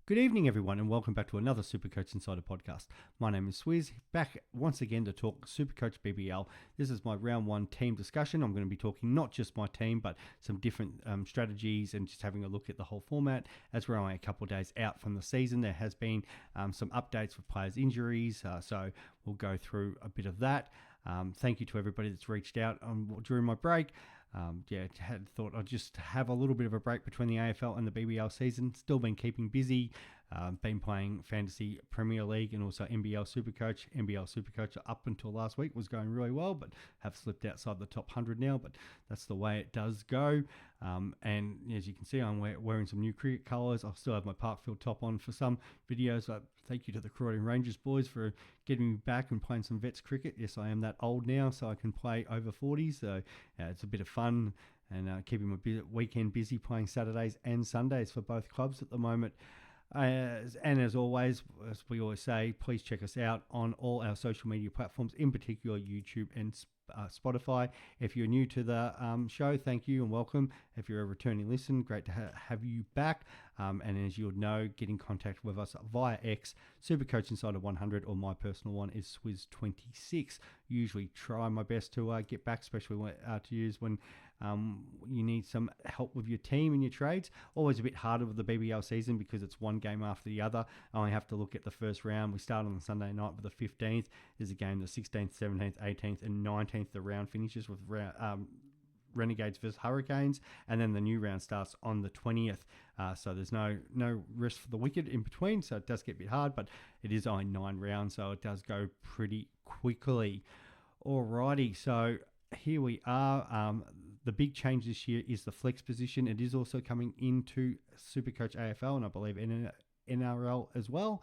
Good evening, everyone, and welcome back to another Supercoach Insider podcast. My name is Swizz, back once again to talk Supercoach BBL. This is my round one team discussion. I'm going to be talking not just my team, but some different strategies and just having a look at the whole format. As we're only a couple of days out from the season, there has been some updates with players' injuries, so we'll go through a bit of that. Thank you to everybody that's reached out during my break. Had thought I'd just have a little bit of a break between the AFL and the BBL season. Still been keeping busy. Been playing Fantasy Premier League and also NBL Supercoach. NBL Supercoach up until last week was going really well, but have slipped outside the top 100 now. But that's the way it does go. And as you can see, I'm wearing some new cricket colours. I'll still have my Parkfield top on for some videos. Thank you to the Croydon Rangers boys for getting me back and playing some vets cricket. Yes, I am that old now, so I can play over 40. So it's a bit of fun and keeping my weekend busy playing Saturdays and Sundays for both clubs at the moment. And as always, as we always say, please check us out on all our social media platforms, in particular YouTube and Spotify. If you're new to the show, thank you and welcome. If you're a returning listener, great to have you back. And as you'll know, get in contact with us via X, Supercoach Insider 100, or my personal one is Swizz26. Usually try my best to get back, especially to use when you need some help with your team and your trades. Always a bit harder with the BBL season because it's one game after the other. I only have to look at the first round. We start on the Sunday night with the 15th. There's a game the 16th, 17th, 18th, and 19th. The round finishes with Renegades versus Hurricanes, and then the new round starts on the 20th. So there's no rest for the Wicket in between, so it does get a bit hard, but it is only 9 rounds, so it does go pretty quickly. Alrighty, so here we are. The big change this year is the flex position. It is also coming into Supercoach AFL and I believe NRL as well.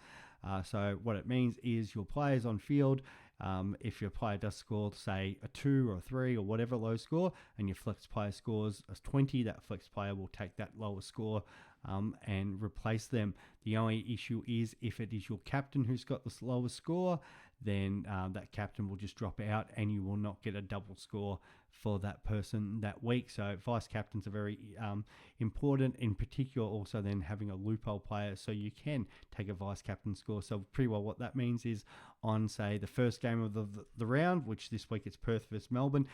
So what it means is your players on field, if your player does score, say, a 2 or a 3 or whatever low score, and your flex player scores a 20, that flex player will take that lower score and replace them. The only issue is if it is your captain who's got the lowest score, then that captain will just drop out and you will not get a double score for that person that week. So vice captains are very important, in particular also then having a loophole player so you can take a vice captain score. So pretty well what that means is on, say, the first game of the round, which this week it's Perth versus Melbourne,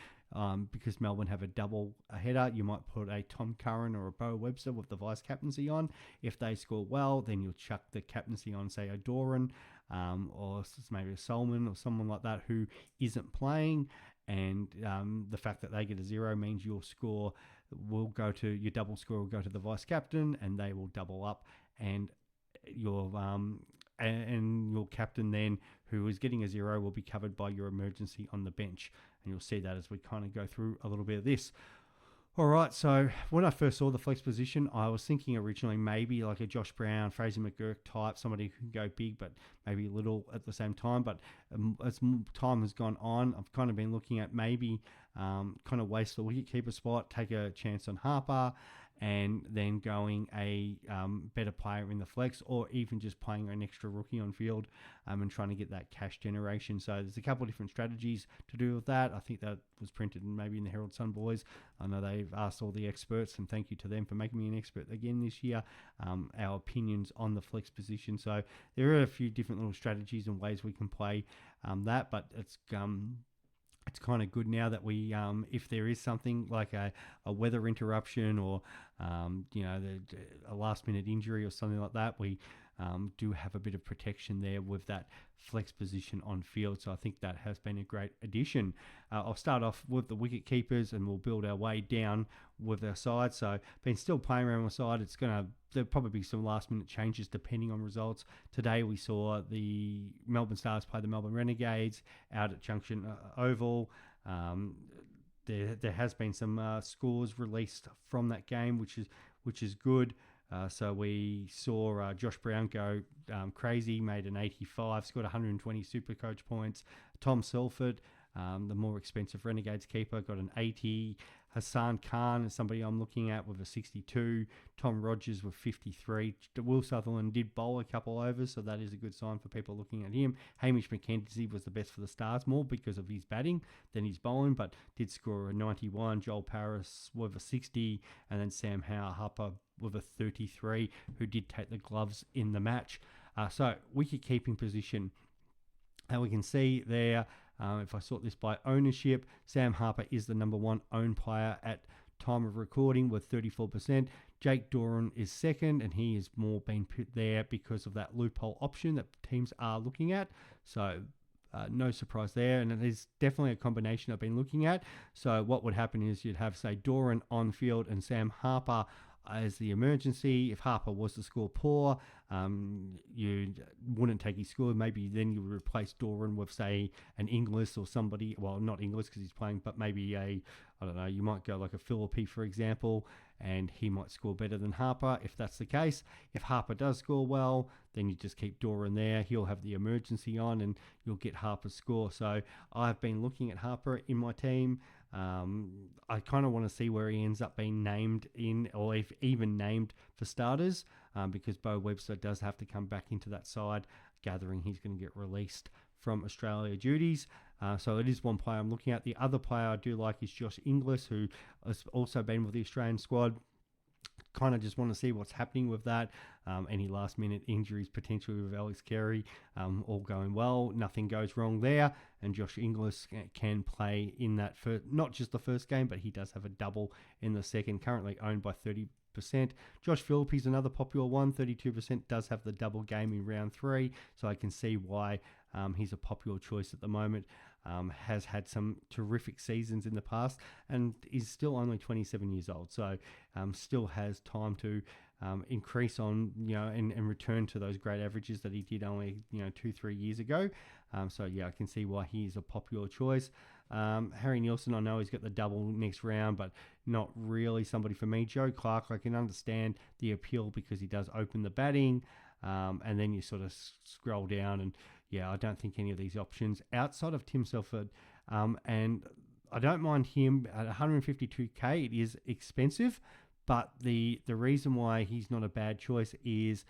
because Melbourne have a double header, you might put a Tom Curran or a Bo Webster with the vice captaincy on. If they score well, then you'll chuck the captaincy on, say, a Doran or maybe a Solomon or someone like that who isn't playing. And the fact that they get a 0 means your score will go to, your double score will go to the vice captain, and they will double up, and your captain then, who is getting a 0, will be covered by your emergency on the bench. And you'll see that as we kind of go through a little bit of this. All right, so when I first saw the flex position, I was thinking originally maybe like a Josh Brown, Fraser McGurk type, somebody who can go big but maybe little at the same time. But as time has gone on, I've kind of been looking at maybe kind of waste the wicketkeeper spot, take a chance on Harper, and then going a better player in the flex, or even just playing an extra rookie on field and trying to get that cash generation. So there's a couple of different strategies to do with that. I think that was printed maybe in the Herald Sun boys. I know they've asked all the experts, and thank you to them for making me an expert again this year, our opinions on the flex position. So there are a few different little strategies and ways we can play that, but it's kind of good now that we, if there is something like a weather interruption or, a last minute injury or something like that, we do have a bit of protection there with that flex position on field. So I think that has been a great addition. I'll start off with the wicket keepers and we'll build our way down with our side. So been still playing around with side. There'll probably be some last minute changes depending on results. Today we saw the Melbourne Stars play the Melbourne Renegades out at Junction Oval. There has been some scores released from that game, which is good. So we saw Josh Brown go crazy, made an 85, scored 120 Supercoach points. Tom Selford, the more expensive Renegades keeper, got an 80. Hassan Khan is somebody I'm looking at with a 62. Tom Rogers with 53. Will Sutherland did bowl a couple overs, so that is a good sign for people looking at him. Hamish McKenzie was the best for the Stars, more because of his batting than his bowling, but did score a 91. Joel Paris with a 60, and then Sam Harper with a 33 who did take the gloves in the match. So wicket keeping position. And we can see there, if I sort this by ownership, Sam Harper is the number one owned player at time of recording with 34%. Jake Doran is second, and he has more been put there because of that loophole option that teams are looking at. So no surprise there, and it is definitely a combination I've been looking at. So what would happen is you'd have, say, Doran on field and Sam Harper as the emergency. If Harper was to score poor, you wouldn't take his score. Maybe then you would replace Doran with, say, an Inglis or somebody. Well, not Inglis because he's playing, but maybe I don't know, you might go like a Philippi, for example, and he might score better than Harper if that's the case. If Harper does score well, then you just keep Doran there. He'll have the emergency on and you'll get Harper's score. So I've been looking at Harper in my team. I kind of want to see where he ends up being named in, or if even named for starters, because Bo Webster does have to come back into that side, gathering he's going to get released from Australia duties. So it is one player I'm looking at. The other player I do like is Josh Inglis, who has also been with the Australian squad. Kind of just want to see what's happening with that. Any last minute injuries potentially with Alex Carey, all going well. Nothing goes wrong there. And Josh Inglis can play in that, not just the first game, but he does have a double in the second, currently owned by 30%. Josh Philippi's another popular one, 32%, does have the double game in round 3. So I can see why he's a popular choice at the moment. Has had some terrific seasons in the past and is still only 27 years old. So still has time to increase on, and return to those great averages that he did only, 2-3 years ago. So yeah, I can see why he is a popular choice. Harry Nielsen, I know he's got the double next round, but not really somebody for me. Joe Clark, I can understand the appeal because he does open the batting, and then you sort of scroll down and I don't think any of these options outside of Tim Selford, and I don't mind him at 152k. It is expensive, but the reason why he's not a bad choice is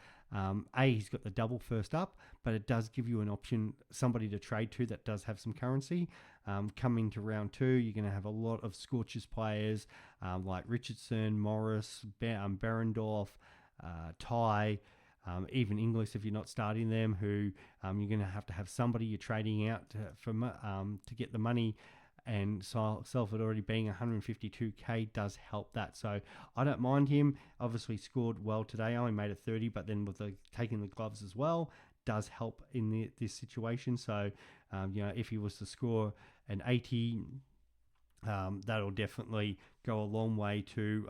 he's got the double first up, but it does give you an option, somebody to trade to that does have some currency. Coming to round 2, you're going to have a lot of Scorchers players like Richardson, Morris, Berendorf, Ty. Even Inglis, if you're not starting them, who you're going to have somebody you're trading out to get the money, and Salford already being 152k does help that. So I don't mind him. Obviously scored well today, only made a 30, but then with taking the gloves as well does help in this situation. So if he was to score an 80, that'll definitely go a long way to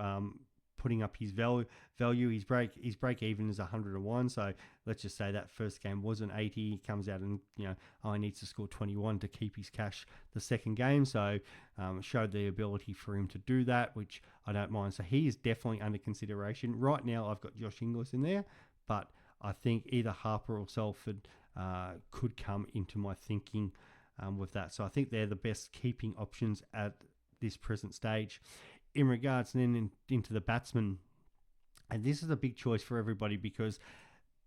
putting up his value. His break even is 101. So let's just say that first game was an 80. He comes out and only needs to score 21 to keep his cash the second game. So showed the ability for him to do that, which I don't mind. So he is definitely under consideration right now. I've got Josh Inglis in there, but I think either Harper or Salford could come into my thinking with that. So I think they're the best keeping options at this present stage. In regards then into the batsmen, and this is a big choice for everybody because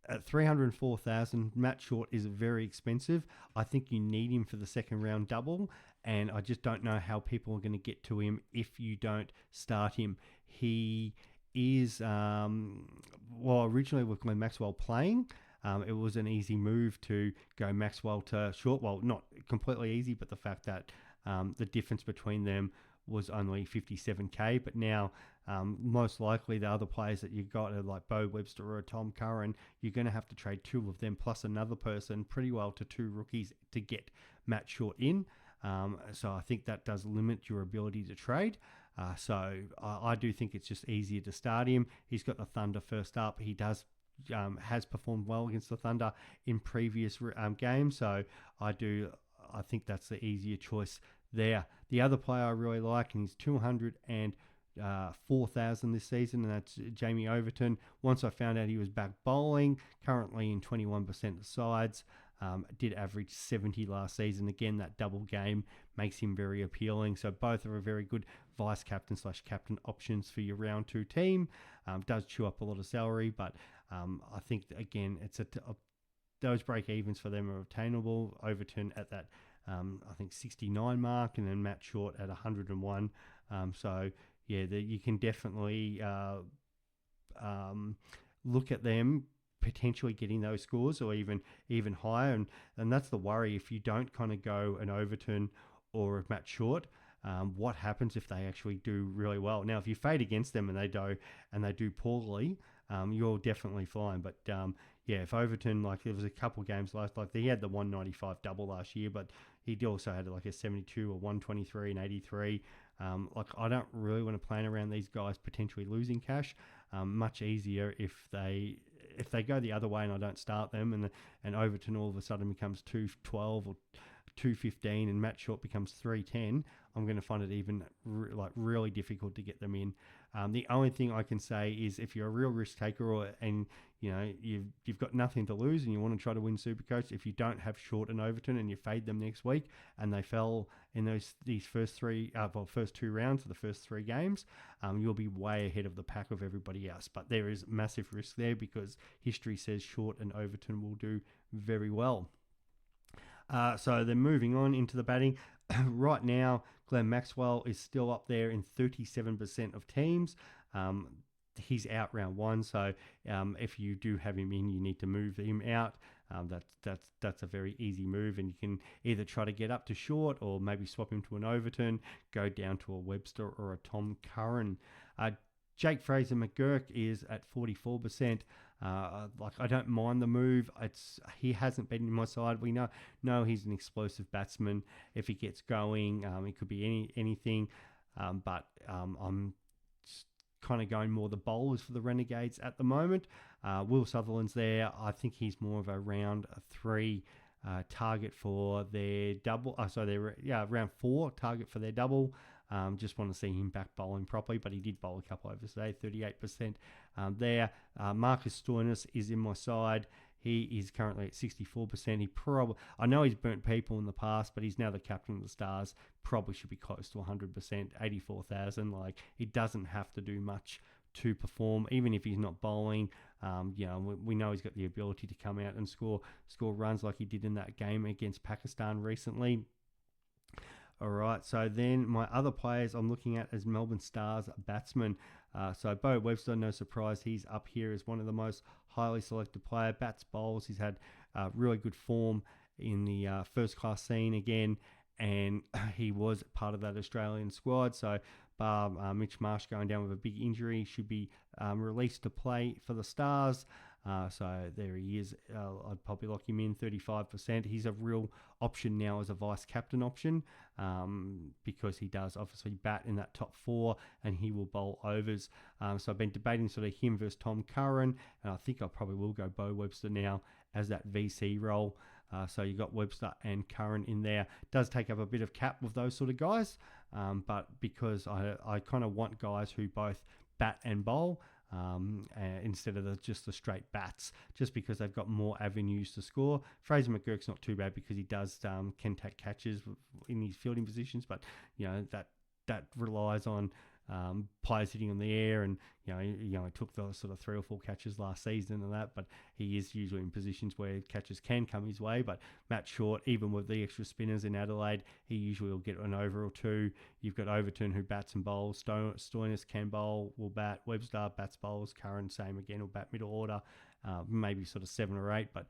at 304,000, Matt Short is very expensive. I think you need him for the second round double, and I just don't know how people are going to get to him if you don't start him. He is, originally with Glenn Maxwell playing, it was an easy move to go Maxwell to Short. Well, not completely easy, but the fact that the difference between them was only 57k, but now most likely the other players that you got are like Bo Webster or Tom Curran. You're going to have to trade 2 of them plus another person pretty well to 2 rookies to get Matt Short in. So I think that does limit your ability to trade. So I do think it's just easier to start him. He's got the Thunder first up. He does has performed well against the Thunder in previous games. So I think that's the easier choice there. The other player I really like, and he's 204,000 this season, and that's Jamie Overton. Once I found out he was back bowling, currently in 21% of sides, did average 70 last season. Again, that double game makes him very appealing. So both are a very good vice captain / captain options for your round 2 team. Does chew up a lot of salary, but I think again it's those break evens for them are obtainable. Overton at that I think 69 mark, and then Matt Short at 101. So yeah, you can definitely look at them potentially getting those scores or even higher, and that's the worry. If you don't kind of go an Overton or a Matt Short, what happens if they actually do really well? Now, if you fade against them and they do poorly, you're definitely fine. But yeah, if Overton, like there was a couple games last, like he had the 195 double last year, but he also had like a 72 or 123 and 83. Like I don't really want to plan around these guys potentially losing cash. Much easier if they go the other way and I don't start them, and Overton all of a sudden becomes 212 or 215 and Matt Short becomes 310. I'm going to find it even really difficult to get them in. The only thing I can say is if you're a real risk taker and you've got nothing to lose and you want to try to win Supercoach, if you don't have Short and Overton and you fade them next week and they fell in these first two rounds of the first three games, you'll be way ahead of the pack of everybody else. But there is massive risk there because history says Short and Overton will do very well. So then moving on into the batting. Right now, Glenn Maxwell is still up there in 37% of teams. He's out round one, so if you do have him in, you need to move him out. That's a very easy move, and you can either try to get up to Short or maybe swap him to an Overton, go down to a Webster or a Tom Curran. Jake Fraser McGurk is at 44%. I don't mind the move. He hasn't been in my side. We know he's an explosive batsman. If he gets going, it could be anything. But I'm kind of going more the bowlers for the Renegades at the moment. Will Sutherland's there. I think he's more of a round three target for their double. Round four target for their double. Just want to see him back bowling properly, but he did bowl a couple overs today, 38% there. Marcus Stoinis is in my side. He is currently at 64%. I know he's burnt people in the past, but he's now the captain of the Stars. Probably should be close to 100%, 84,000. Like, he doesn't have to do much to perform, even if he's not bowling. We know he's got the ability to come out and score runs like he did in that game against Pakistan recently. All right, so then my other players I'm looking at as Melbourne Stars batsmen. So Bo Webster, no surprise, he's up here as one of the most highly selected player. Bats, bowls, he's had really good form in the first class scene again, and he was part of that Australian squad. So Mitch Marsh going down with a big injury, should be released to play for the Stars. So there he is. I'd probably lock him in 35%. He's a real option now as a vice captain option because he does obviously bat in that top four and he will bowl overs. So I've been debating sort of him versus Tom Curran, and I think I probably will go Bo Webster now as that VC role. So you got Webster and Curran in there. Does take up a bit of cap with those sort of guys, but because I kind of want guys who both bat and bowl, instead of just the straight bats, just because they've got more avenues to score. Fraser McGurk's not too bad because he can take catches in his fielding positions, but that relies on players hitting on the air, and he took the sort of 3 or 4 catches last season and that, but he is usually in positions where catches can come his way. But Matt Short, even with the extra spinners in Adelaide, he usually will get an over or two. You've got Overton who bats and bowls. Stoinis can bowl, will bat. Webster bats, bowls. Curran, same again, will bat middle order. Maybe sort of 7 or 8, but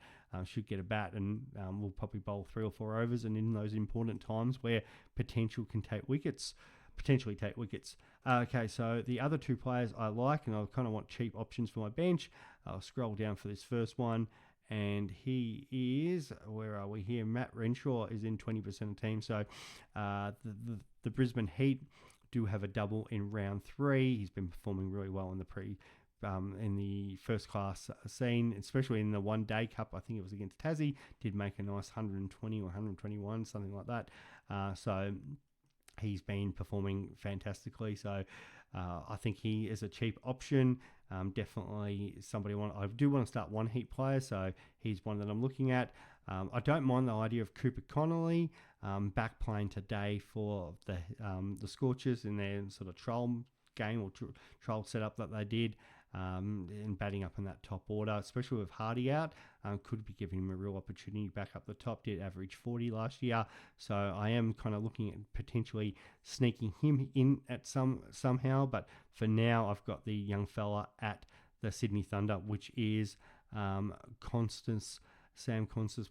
should get a bat, and will probably bowl 3 or 4 overs, and in those important times where potentially take wickets. Okay, so the other 2 players I like, and I kind of want cheap options for my bench. I'll scroll down for this first one, and he is, where are we here? Matt Renshaw is in 20% of teams. So the Brisbane Heat do have a double in round 3. He's been performing really well in the first class scene, especially in the One Day Cup. I think it was against Tassie. Did make a nice 120 or 121, something like that. So he's been performing fantastically. So I think he is a cheap option. Definitely somebody I do want to start one Heat player, so he's one that I'm looking at. I don't mind the idea of Cooper Connolly back playing today for the Scorchers in their sort of trial game or trial setup that they did. And batting up in that top order, especially with Hardy out, could be giving him a real opportunity back up the top. Did average 40 last year, so I am kind of looking at potentially sneaking him in at somehow. But for now, I've got the young fella at the Sydney Thunder, which is Sam Constance,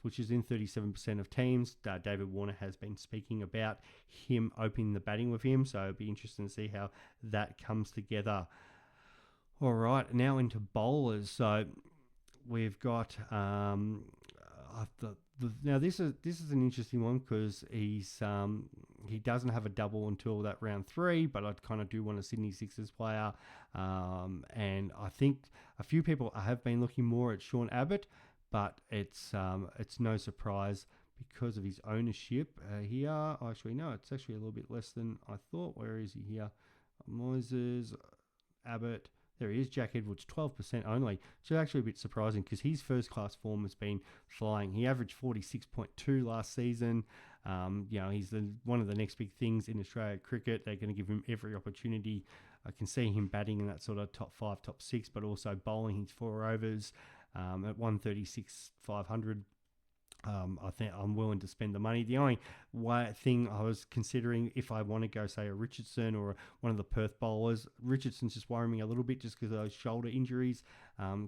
which is in 37% of teams. David Warner has been speaking about him opening the batting with him, so it'll be interesting to see how that comes together. All right, now into bowlers. So we've got now this is an interesting one because he doesn't have a double until that round 3, but I kind of do want a Sydney Sixers player, and I think a few people have been looking more at Sean Abbott, but it's no surprise because of his ownership here. Actually, no, it's actually a little bit less than I thought. Where is he here? Moises, Abbott. There he is, Jack Edwards, 12% only. So actually a bit surprising because his first-class form has been flying. He averaged 46.2 last season. He's one of the next big things in Australia cricket. They're going to give him every opportunity. I can see him batting in that sort of top 5, top 6, but also bowling his 4 overs at 136, 500. I think I'm willing to spend the money. The only thing I was considering, if I want to go, say, a Richardson or one of the Perth bowlers, Richardson's just worrying me a little bit just because of those shoulder injuries.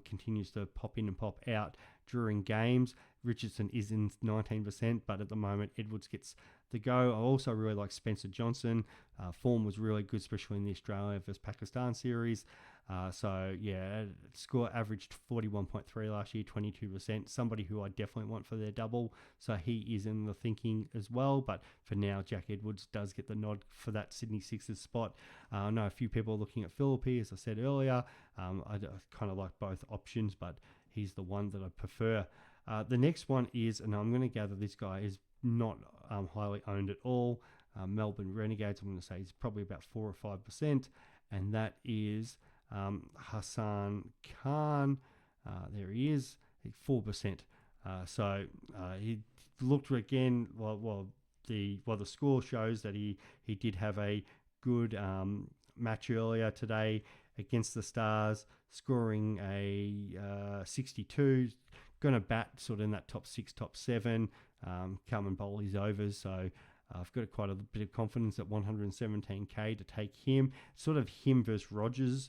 Continues to pop in and pop out during games. Richardson is in 19%, but at the moment, Edwards gets the go. I also really like Spencer Johnson. Form was really good, especially in the Australia versus Pakistan series. Score averaged 41.3 last year, 22%. Somebody who I definitely want for their double. So he is in the thinking as well. But for now, Jack Edwards does get the nod for that Sydney Sixers spot. I know a few people are looking at Philippe, as I said earlier. I kind of like both options, but he's the one that I prefer. The next one is, and I'm going to gather this guy is not highly owned at all. Melbourne Renegades, I'm going to say he's probably about 4 or 5%. And that is Hassan Khan. There he is, 4%. He looked again. The score shows that he did have a good match earlier today against the Stars, scoring a 62. Going to bat sort of in that top 6, top 7. Come and bowl his overs. So I've got quite a bit of confidence at 117k to take him. Sort of him versus Rogers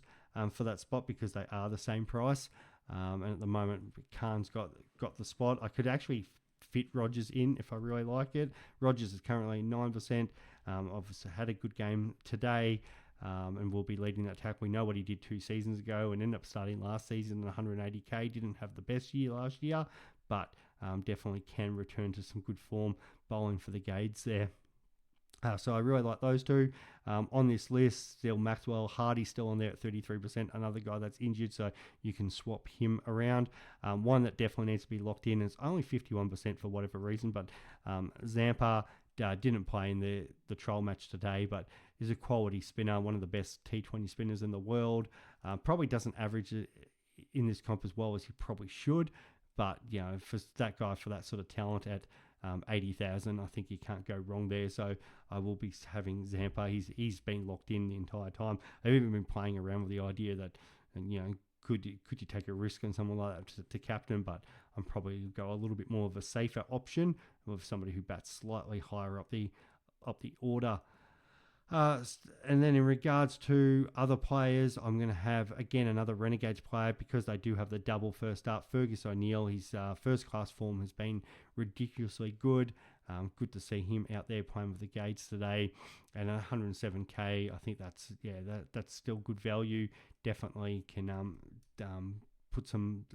for that spot because they are the same price. And at the moment, Khan's got the spot. I could actually fit Rogers in if I really like it. Rogers is currently 9%. Obviously had a good game today. And will be leading that attack. We know what he did 2 seasons ago and ended up starting last season at 180k. Didn't have the best year last year, but definitely can return to some good form bowling for the Gades there. So I really like those two. On this list, still Maxwell Hardy still on there at 33%. Another guy that's injured, so you can swap him around. One that definitely needs to be locked in is only 51% for whatever reason, but Zampa didn't play in the trial match today, but is a quality spinner, one of the best T20 spinners in the world. Probably doesn't average in this comp as well as he probably should, but for that guy, for that sort of talent at 80,000, I think you can't go wrong there. So I will be having Zampa. He's been locked in the entire time. I've even been playing around with the idea that, could you take a risk on someone like that to captain? But I'm probably go a little bit more of a safer option with somebody who bats slightly higher up the order. And then in regards to other players, I'm going to have, again, another Renegades player because they do have the double first up. Fergus O'Neill, his first-class form has been ridiculously good. Good to see him out there playing with the Gades today. And 107k, I think that's still good value. Definitely can put some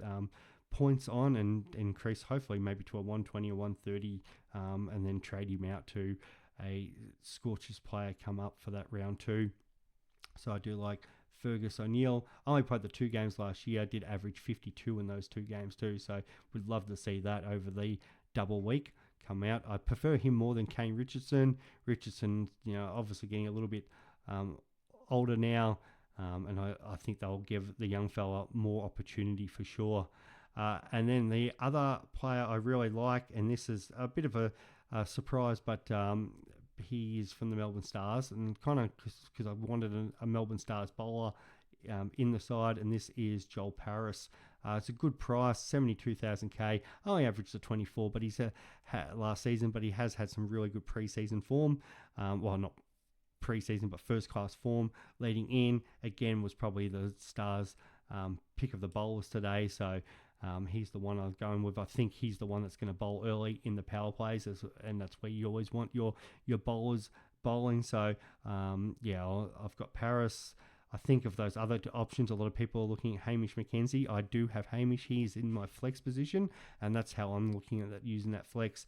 points on and increase, hopefully, maybe to a 120 or 130, and then trade him out to a Scorchers player come up for that round 2. So I do like Fergus O'Neill. I only played the 2 games last year. I did average 52 in those 2 games too. So would love to see that over the double week come out. I prefer him more than Kane Richardson. Richardson, obviously getting a little bit older now. And I think they'll give the young fella more opportunity for sure. And then the other player I really like, and this is a bit of a surprise, but he is from the Melbourne Stars, and kind of because I wanted a Melbourne Stars bowler in the side, and this is Joel Paris. It's a good price, 72,000k. Only averaged a 24, but he's last season, but he has had some really good preseason form. Not preseason, but first class form leading in. Again, was probably the Stars' pick of the bowlers today. So he's the one I was going with. I think he's the one that's going to bowl early in the power plays, and that's where you always want your bowlers bowling. So I've got Paris. I think of those other options, a lot of people are looking at Hamish McKenzie. I do have Hamish. He's in my flex position, and that's how I'm looking at that, using that flex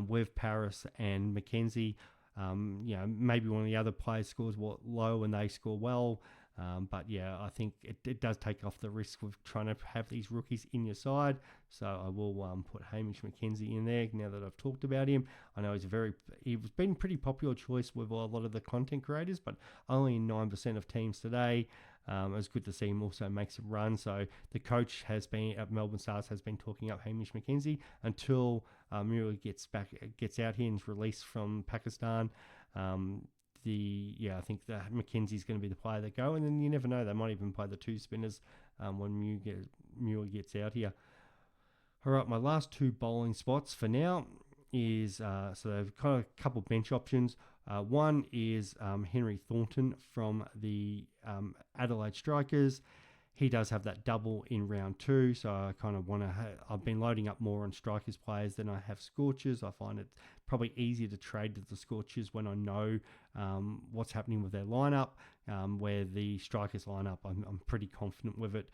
with Paris and McKenzie. Maybe one of the other players scores low and they score well. But I think it does take off the risk of trying to have these rookies in your side. So I will put Hamish McKenzie in there now that I've talked about him. I know he's been a pretty popular choice with a lot of the content creators, but only in 9% of teams today. It was good to see him also make some runs. So the coach at Melbourne Stars has been talking up Hamish McKenzie until Murali gets out here and is released from Pakistan. I think that McKenzie's going to be the player that go, and then you never know, they might even play the two spinners when Muir gets out here. All right, my last two bowling spots for now is so they've got a couple bench options. One is Henry Thornton from the Adelaide Strikers. He does have that double in round 2, so I kind of want to. I've been loading up more on Strikers players than I have Scorchers. I find it probably easier to trade to the Scorchers when I know what's happening with their lineup. Where the Strikers lineup, I'm pretty confident with it.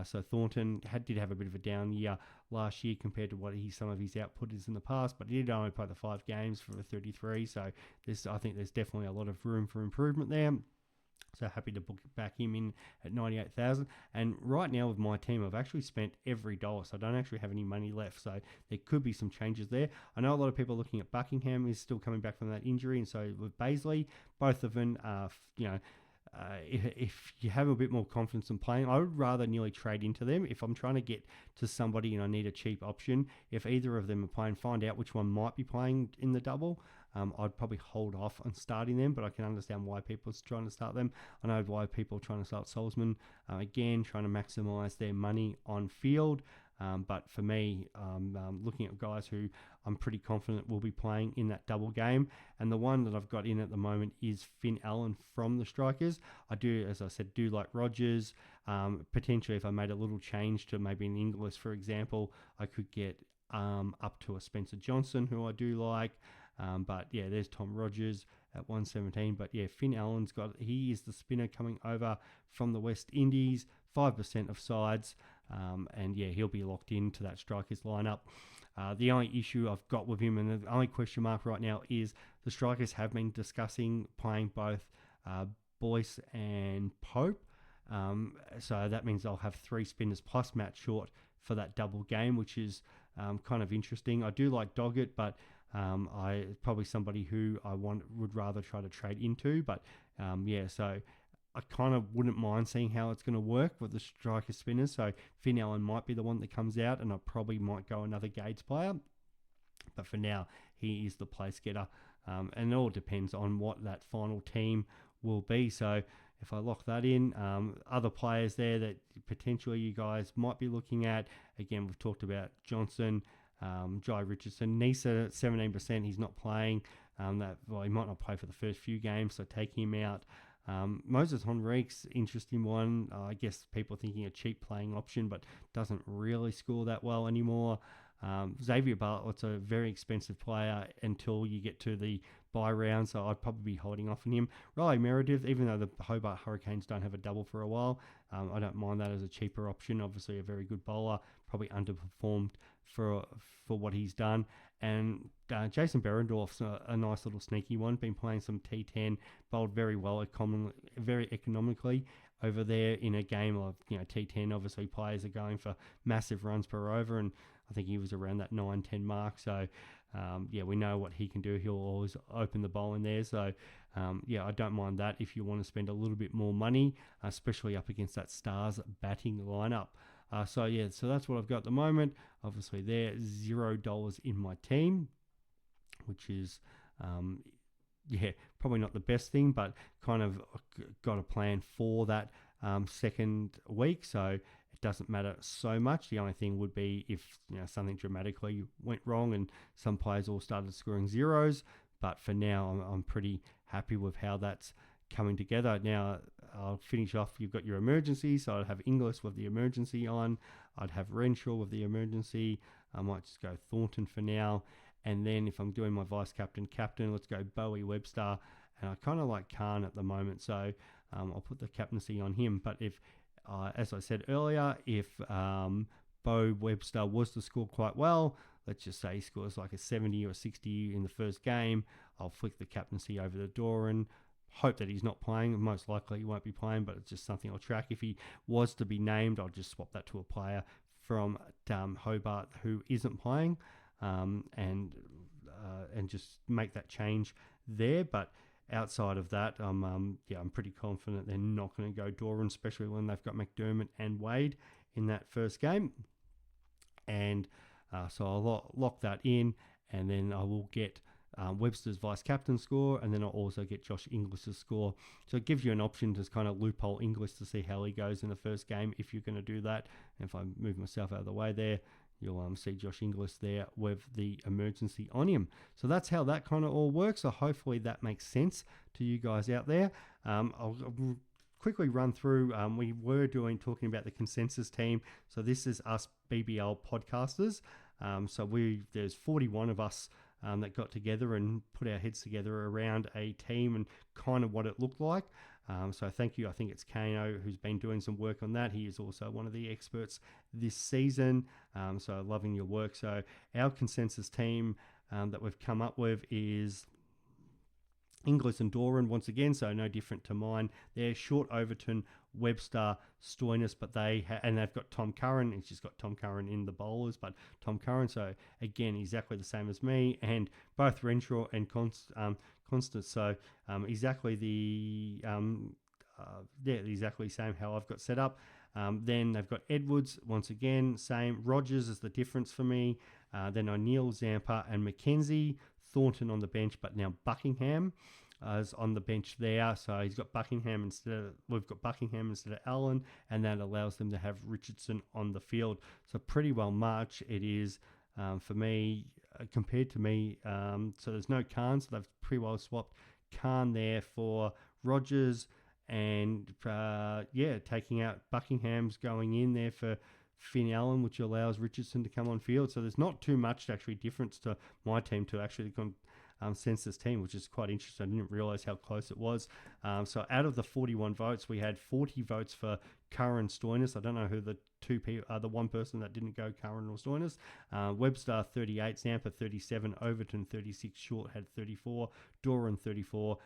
So Thornton did have a bit of a down year last year compared to what some of his output is in the past, but he did only play the 5 games for the 33. So I think there's definitely a lot of room for improvement there. So happy to back him in at 98,000. And right now with my team, I've actually spent every dollar, so I don't actually have any money left. So there could be some changes there. I know a lot of people are looking at Buckingham is still coming back from that injury, and so with Baisley, both of them are, if you have a bit more confidence in playing, I would rather nearly trade into them. If I'm trying to get to somebody and I need a cheap option, if either of them are playing, find out which one might be playing in the double. I'd probably hold off on starting them, but I can understand why people are trying to start them. I know why people are trying to start Salzman. Again, trying to maximise their money on field. But for me, looking at guys who I'm pretty confident will be playing in that double game. And the one that I've got in at the moment is Finn Allen from the Strikers. I do, as I said, like Rogers. Potentially, if I made a little change to maybe an Inglis, for example, I could get up to a Spencer Johnson, who I do like. But there's Tom Rogers at 117. But Finn Allen's he is the spinner coming over from the West Indies, 5% of sides. And he'll be locked into that Strikers lineup. The only issue I've got with him, and the only question mark right now, is the Strikers have been discussing playing both Boyce and Pope. So that means I'll have 3 spinners plus Matt Short for that double game, which is kind of interesting. I do like Doggett, but I probably somebody who I would rather try to trade into. But so I kind of wouldn't mind seeing how it's going to work with the striker spinners. So Finn Allen might be the one that comes out, and I probably might go another Gates player. But for now, he is the place getter. And it all depends on what that final team will be. So if I lock that in, other players there that potentially you guys might be looking at. Again, we've talked about Johnson, Jai Richardson. Nisa, 17%, he's not playing. He might not play for the first few games, so take him out. Moses Henrique's interesting one. I guess people thinking a cheap playing option, but doesn't really score that well anymore. Xavier Bartlett's a very expensive player until you get to the bye round, so I'd probably be holding off on him. Riley Meredith, even though the Hobart Hurricanes don't have a double for a while, I don't mind that as a cheaper option. Obviously a very good bowler, probably underperformed for what he's done. And Jason Berendorf's a nice little sneaky one, been playing some T10, bowled very well, very economically over there in a game of T10. Obviously players are going for massive runs per over, and I think he was around that 9-10 mark. So we know what he can do. He'll always open the bowl in there. So I don't mind that if you want to spend a little bit more money, especially up against that Stars batting lineup. So that's what I've got at the moment. Obviously there, $0 in my team, which is probably not the best thing, but kind of got a plan for that second week. So it doesn't matter so much. The only thing would be if something dramatically went wrong and some players all started scoring zeros. But for now, I'm pretty happy with how that's coming together. Now, I'll finish off. You've got your emergency, so I'd have Inglis with the emergency on. I'd have Renshaw with the emergency. I might just go Thornton for now. And then if I'm doing my vice captain, let's go Bowie Webster. And I kind of like Khan at the moment, so I'll put the captaincy on him. But if, as I said earlier, if Bo Webster was to score quite well, let's just say he scores like a 70 or 60 in the first game, I'll flick the captaincy over the door and hope that he's not playing. Most likely he won't be playing, but it's just something I'll track. If he was to be named, I'll just swap that to a player from Hobart who isn't playing, and just make that change there. But outside of that, I'm pretty confident they're not going to go Doran, especially when they've got McDermott and Wade in that first game. And so I'll lock that in, and then I will get Webster's vice captain score, and then I'll also get Josh Inglis's score. So it gives you an option to kind of loophole Inglis to see how he goes in the first game if you're going to do that. And if I move myself out of the way there, you'll see Josh Inglis there with the emergency on him. So that's how that kind of all works. So hopefully that makes sense to you guys out there. I'll quickly run through. We were talking about the consensus team. So this is us BBL podcasters. So there's 41 of us that got together and put our heads together around a team and kind of what it looked like. So thank you. I think it's Kano who's been doing some work on that. He is also one of the experts this season. So loving your work. So our consensus team that we've come up with is Inglis and Doran once again, so no different to mine. They're Short, Overton, Webster, Stoinis, but and they've got Tom Curran. It's just got Tom Curran in the bowlers, but Tom Curran. So again, exactly the same as me, and both Renshaw and Constance. So exactly the exactly same how I've got set up. Then they've got Edwards once again, same. Rogers is the difference for me. Then O'Neill, Zampa, and Mackenzie. Thornton on the bench, but now Buckingham is on the bench there. So we've got Buckingham instead of Allen, and that allows them to have Richardson on the field. So pretty well much it is for me compared to me. So there's no Khan, so they've pretty well swapped Khan there for Rogers, and taking out Buckingham's going in there for Finn Allen, which allows Richardson to come on field. So there's not too much actually difference to my team to actually consensus team, which is quite interesting. I didn't realise how close it was. So out of the 41 votes, we had 40 votes for Curran Stoinis. I don't know who the the one person that didn't go Curran or Stoinis. Webster 38, Zampa 37, Overton 36, Short had 34, Doran 34,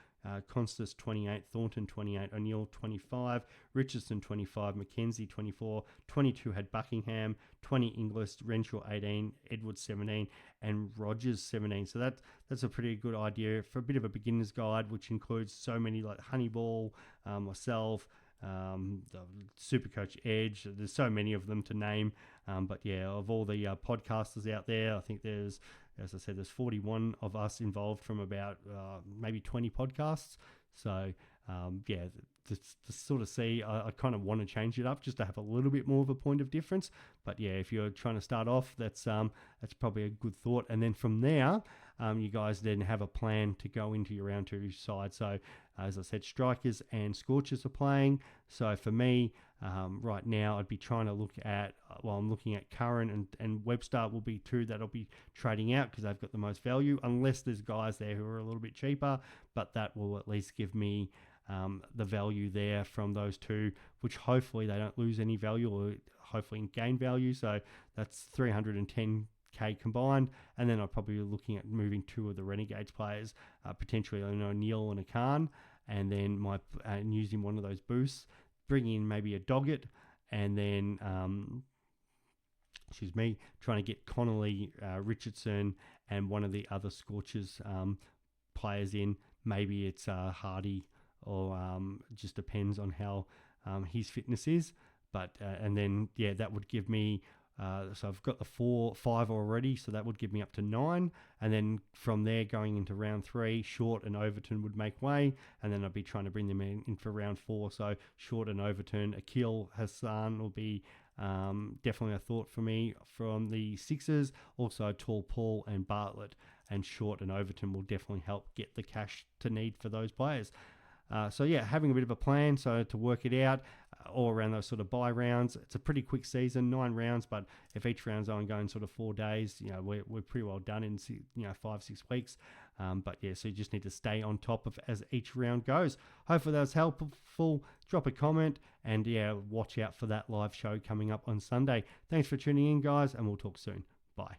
Constance 28, Thornton 28, O'Neill 25, Richardson 25, Mackenzie 24, 22 had Buckingham, 20 Inglis, Renshaw 18, Edwards 17, and Rogers 17. So that's a pretty good idea for a bit of a beginner's guide, which includes so many like Honeyball, myself, the Supercoach Edge. There's so many of them to name, but yeah, of all the podcasters out there, I think there's, as I said, there's 41 of us involved from about maybe 20 podcasts. So to sort of see, I kind of want to change it up just to have a little bit more of a point of difference. But yeah, if you're trying to start off, that's probably a good thought. And then from there, you guys then have a plan to go into your round two side. So as I said, strikers and scorchers are playing. So for me, right now, I'd be trying to look at, I'm looking at Curran and Webster will be two that I'll be trading out because they've got the most value, unless there's guys there who are a little bit cheaper, but that will at least give me the value there from those two, which hopefully they don't lose any value or hopefully gain value. So that's 310k combined, and then I'll probably be looking at moving two of the Renegades players, potentially an O'Neill and a Khan, and then using one of those boosts, bringing in maybe a Doggett, and then trying to get Connolly, Richardson, and one of the other Scorchers players in. Maybe it's Hardy, or just depends on how his fitness is. But and then that would give me. So I've got the 5 already, so that would give me up to 9. And then from there, going into round 3, Short and Overton would make way. And then I'd be trying to bring them in for round 4. So Short and Overton, Akil Hassan will be definitely a thought for me from the Sixers. Also, Tall Paul and Bartlett, and Short and Overton will definitely help get the cash to need for those players. So yeah, having a bit of a plan so to work it out all around those sort of bye rounds. It's a pretty quick season, 9 rounds, but if each round's only going sort of 4 days, we're pretty well done in 5-6 weeks. But yeah, so you just need to stay on top of as each round goes. Hopefully that was helpful. Drop a comment and yeah, watch out for that live show coming up on Sunday. Thanks for tuning in, guys, and we'll talk soon. Bye.